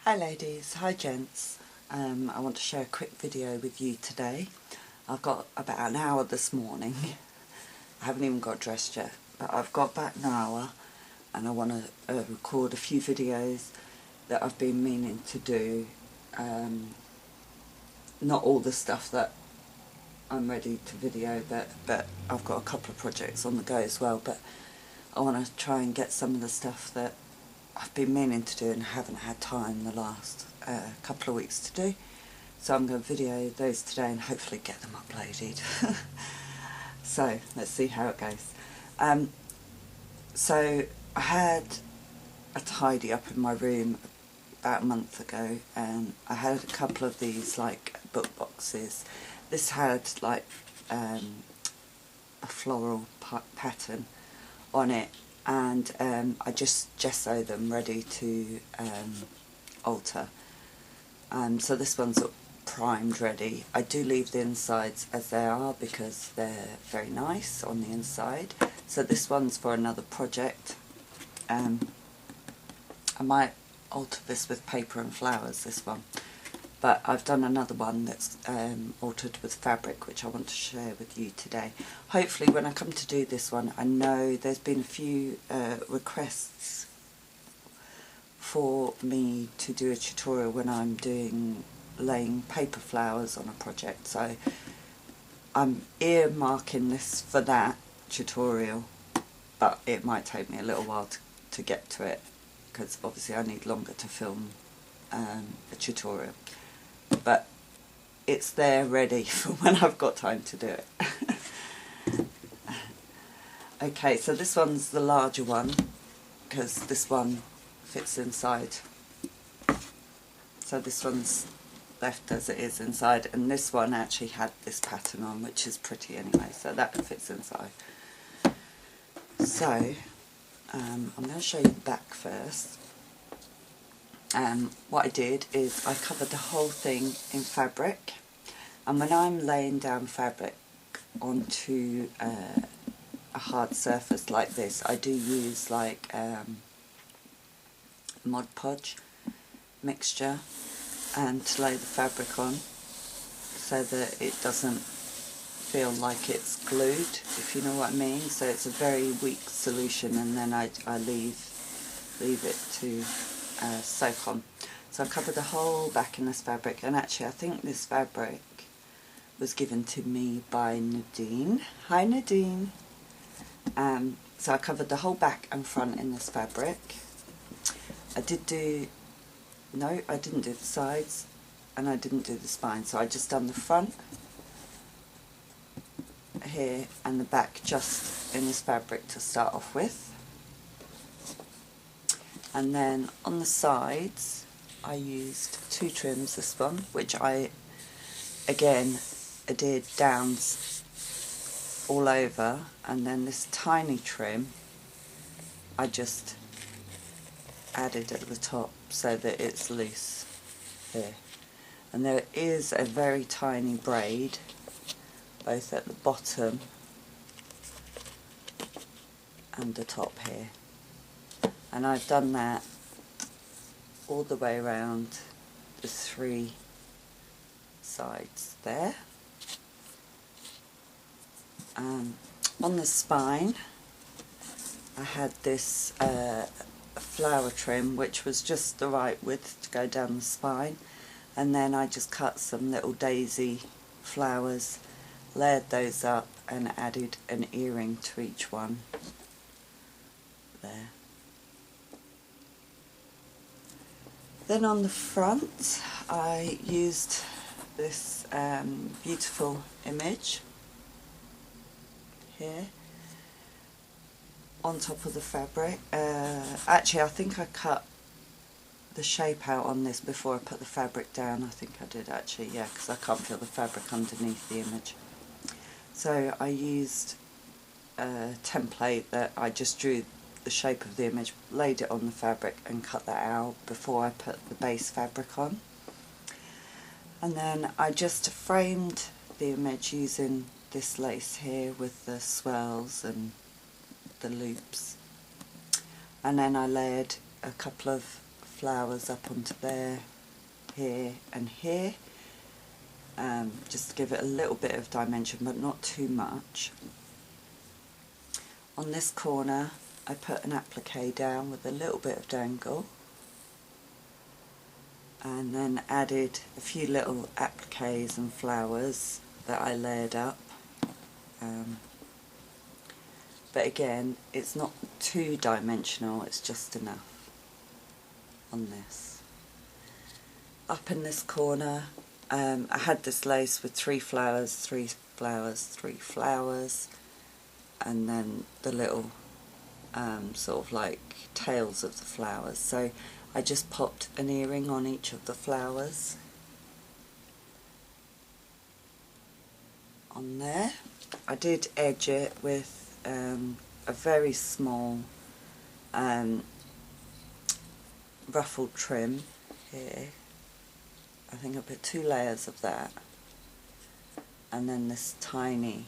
Hi ladies, hi gents. I want to share a quick video with you today. I've got about an hour this morning. I haven't even got dressed yet, but I've got about an hour and I want to record a few videos that I've been meaning to do. Not all the stuff that I'm ready to video, but I've got a couple of projects on the go as well, but I want to try and get some of the stuff that I've been meaning to do and haven't had time the last couple of weeks to do. So I'm going to video those today and hopefully get them uploaded. So let's see how it goes. So I had a tidy up in my room about a month ago, and I had a couple of these like book boxes. This had like a floral pattern on it, and I just gesso them ready to alter. So this one's primed ready. I do leave the insides as they are because they're very nice on the inside. So this one's for another project. I might alter this with paper and flowers, this one, but I've done another one that's altered with fabric, which I want to share with you today. Hopefully when I come to do this one, I know there's been a few requests for me to do a tutorial when I'm laying paper flowers on a project, so I'm earmarking this for that tutorial, but it might take me a little while to get to it, because obviously I need longer to film a tutorial. But it's there ready for when I've got time to do it. Okay, so this one's the larger one because this one fits inside. So this one's left as it is inside, and this one actually had this pattern on, which is pretty anyway, so that fits inside. So I'm going to show you the back first. What I did is I covered the whole thing in fabric, and when I'm laying down fabric onto a hard surface like this, I do use like Mod Podge mixture to lay the fabric on, so that it doesn't feel like it's glued, if you know what I mean. So it's a very weak solution, and then I leave it to soak on. So I covered the whole back in this fabric, and actually I think this fabric was given to me by Nadine. Hi Nadine. So I covered the whole back and front in this fabric. I didn't do the sides, and I didn't do the spine, so I just done the front here and the back just in this fabric to start off with. And then on the sides I used two trims, this one, which I did downs all over, and then this tiny trim I just added at the top so that it's loose here. And there is a very tiny braid both at the bottom and the top here, and I've done that all the way around the three sides there. On the spine I had this flower trim, which was just the right width to go down the spine, and then I just cut some little daisy flowers, layered those up, and added an earring to each one there. Then on the front I used this beautiful image here on top of the fabric. Actually I think I cut the shape out on this before I put the fabric down. I think I did actually, yeah, because I can't feel the fabric underneath the image. So I used a template that I just drew the shape of the image, laid it on the fabric and cut that out before I put the base fabric on. And then I just framed the image using this lace here with the swirls and the loops, and then I layered a couple of flowers up onto there, here and here, just to give it a little bit of dimension but not too much. On this corner I put an applique down with a little bit of dangle, and then added a few little appliques and flowers that I layered up. But again, it's not too dimensional, it's just enough on this. Up in this corner, I had this lace with 3 flowers, 3 flowers, 3 flowers, and then the little sort of like tails of the flowers. So I just popped an earring on each of the flowers on there. I did edge it with a very small ruffled trim here. I think I put 2 layers of that, and then this tiny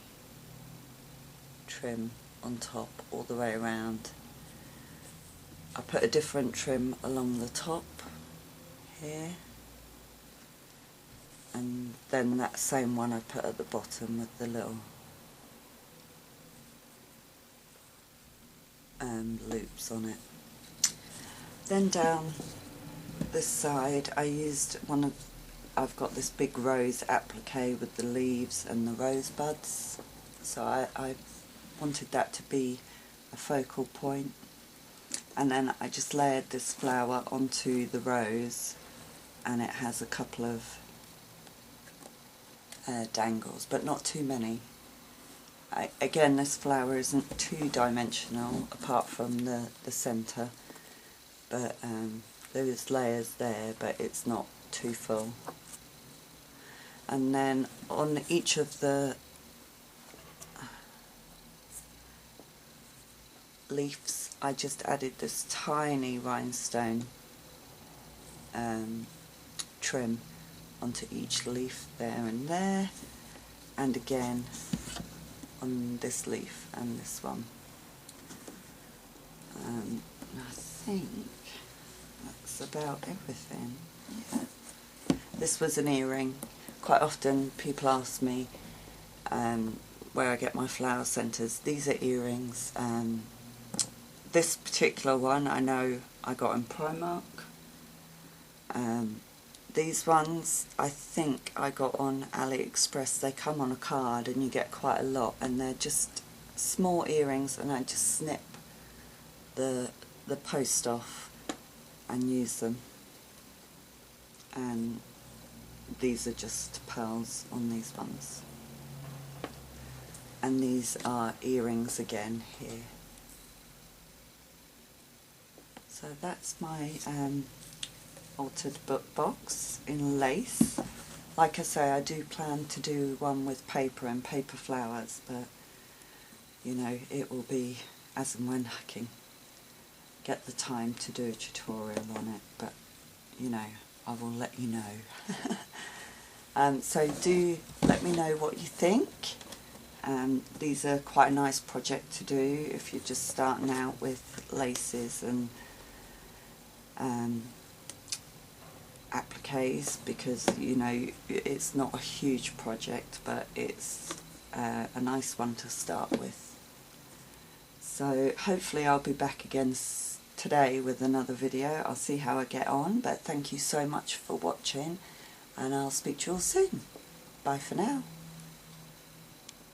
trim on top all the way around. I put a different trim along the top here, and then that same one I put at the bottom with the little loops on it. Then down this side I used I've got this big rose applique with the leaves and the rose buds, so I wanted that to be a focal point, and then I just layered this flower onto the rose, and it has a couple of dangles, but not too many. Again, this flower isn't too dimensional apart from the centre, but there's layers there, but it's not too full. And then on each of the leaves I just added this tiny rhinestone trim onto each leaf there and there, and again on this leaf and this one. I think that's about everything. Yeah. This was an earring. Quite often people ask me where I get my flower centres. These are earrings. This particular one I know I got in Primark. These ones I think I got on AliExpress. They come on a card and you get quite a lot, and they're just small earrings, and I just snip the post off and use them. And these are just pearls on these ones. And these are earrings again here. So that's my altered book box in lace. Like I say, I do plan to do one with paper and paper flowers, but you know, it will be as and when I can get the time to do a tutorial on it, but you know, I will let you know. So do let me know what you think. These are quite a nice project to do if you're just starting out with laces and appliques, because you know, it's not a huge project, but it's a nice one to start with. So hopefully I'll be back again today with another video. I'll see how I get on, but thank you so much for watching, and I'll speak to you all soon. Bye for now.